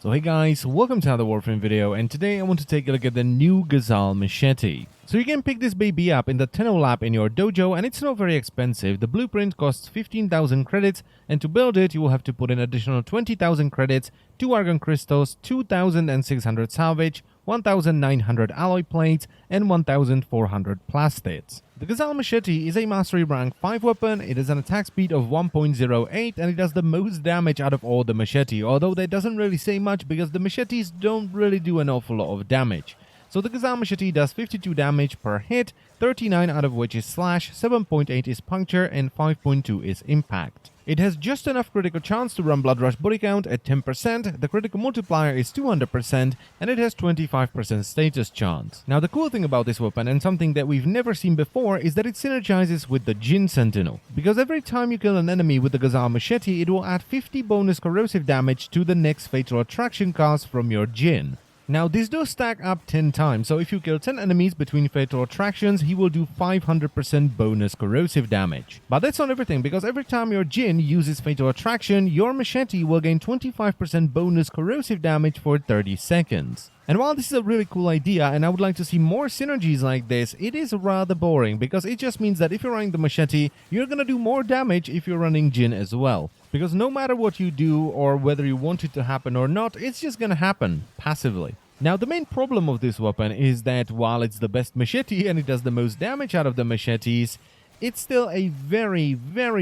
So hey guys, welcome to another Warframe video, and today I want to take a look at the new Gazal Machete. So you can pick this baby up in the Tenno lab in your dojo, and it's not very expensive. The blueprint costs 15,000 credits, and to build it you will have to put in additional 20,000 credits, 2 argon crystals, 2,600 salvage, 1,900 alloy plates, and 1,400 plastids. The Gazal Machete is a mastery rank 5 weapon. It has an attack speed of 1.08 and it does the most damage out of all the machete, although that doesn't really say much because the machetes don't really do an awful lot of damage. So the Gazal Machete does 52 damage per hit, 39 out of which is slash, 7.8 is puncture, and 5.2 is impact. It has just enough critical chance to run Blood Rush body count at 10%, the critical multiplier is 200%, and it has 25% status chance. Now the cool thing about this weapon, and something that we've never seen before, is that it synergizes with the Jinn Sentinel. Because every time you kill an enemy with the Gazal Machete, it will add 50 bonus corrosive damage to the next Fatal Attraction cast from your Jinn. Now this does stack up 10 times, so if you kill 10 enemies between Fatal Attractions, he will do 500% bonus corrosive damage. But that's not everything, because every time your Jinn uses Fatal Attraction, your Machete will gain 25% bonus corrosive damage for 30 seconds. And while this is a really cool idea, and I would like to see more synergies like this, it is rather boring, because it just means that if you're running the Machete, you're gonna do more damage if you're running Jinn as well. Because no matter what you do, or whether you want it to happen or not, it's just gonna happen, passively. Now the main problem of this weapon is that while it's the best machete and it does the most damage out of the machetes, it's still a very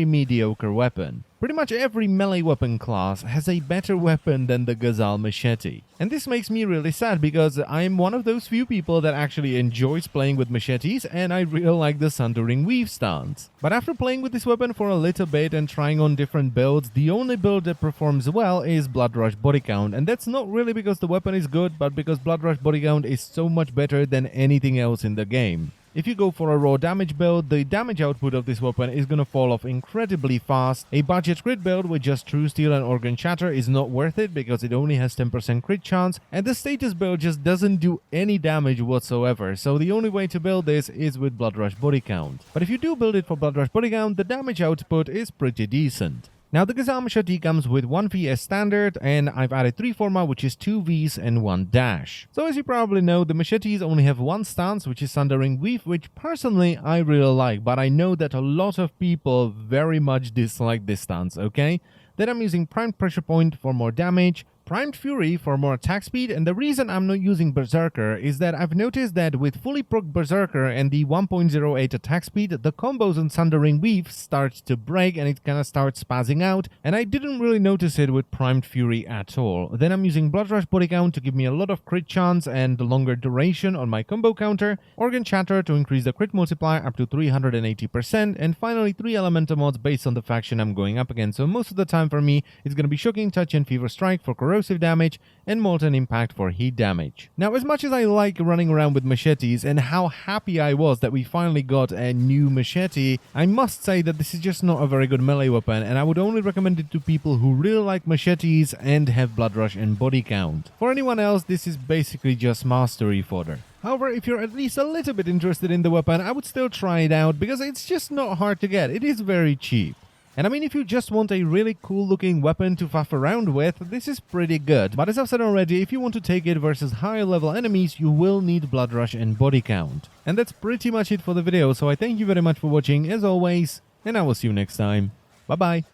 mediocre weapon. Pretty much every melee weapon class has a better weapon than the Gazal Machete. And this makes me really sad because I'm one of those few people that actually enjoys playing with machetes, and I really like the Sundering Weave stance. But after playing with this weapon for a little bit and trying on different builds, the only build that performs well is Blood Rush body count. And that's not really because the weapon is good, but because Blood Rush body count is so much better than anything else in the game. If you go for a raw damage build, the damage output of this weapon is gonna fall off incredibly fast. A budget crit build with just True Steel and Organ Shatter is not worth it because it only has 10% crit chance, and the status build just doesn't do any damage whatsoever, so the only way to build this is with Blood Rush body count. But if you do build it for Blood Rush body count, the damage output is pretty decent. Now the Gazal Machete comes with 1 V as standard, and I've added 3 forma, which is 2 Vs and 1 dash. So as you probably know, the machetes only have one stance, which is Sundering Weave, which personally I really like, but I know that a lot of people very much dislike this stance, okay? Then I'm using Primed Pressure Point for more damage, Primed Fury for more attack speed, and the reason I'm not using Berserker is that I've noticed that with fully proc Berserker and the 1.08 attack speed, the combos on Sundering Weave start to break and it kinda starts spazzing out, and I didn't really notice it with Primed Fury at all. Then I'm using Blood Rush body count to give me a lot of crit chance and longer duration on my combo counter, Organ Shatter to increase the crit multiplier up to 380%, and finally 3 elemental mods based on the faction I'm going up against. So most of the time for me, it's gonna be Shocking Touch and Fever Strike for corrosive damage, and Molten Impact for heat damage. Now, as much as I like running around with machetes and how happy I was that we finally got a new machete, I must say that this is just not a very good melee weapon, and I would only recommend it to people who really like machetes and have Blood Rush and body count. For anyone else, this is basically just mastery fodder. However, if you're at least a little bit interested in the weapon, I would still try it out because it's just not hard to get. It is very cheap. And I mean, if you just want a really cool looking weapon to faff around with, this is pretty good. But as I've said already, if you want to take it versus higher level enemies, you will need Blood Rush and body count. And that's pretty much it for the video, so I thank you very much for watching as always, and I will see you next time. Bye bye!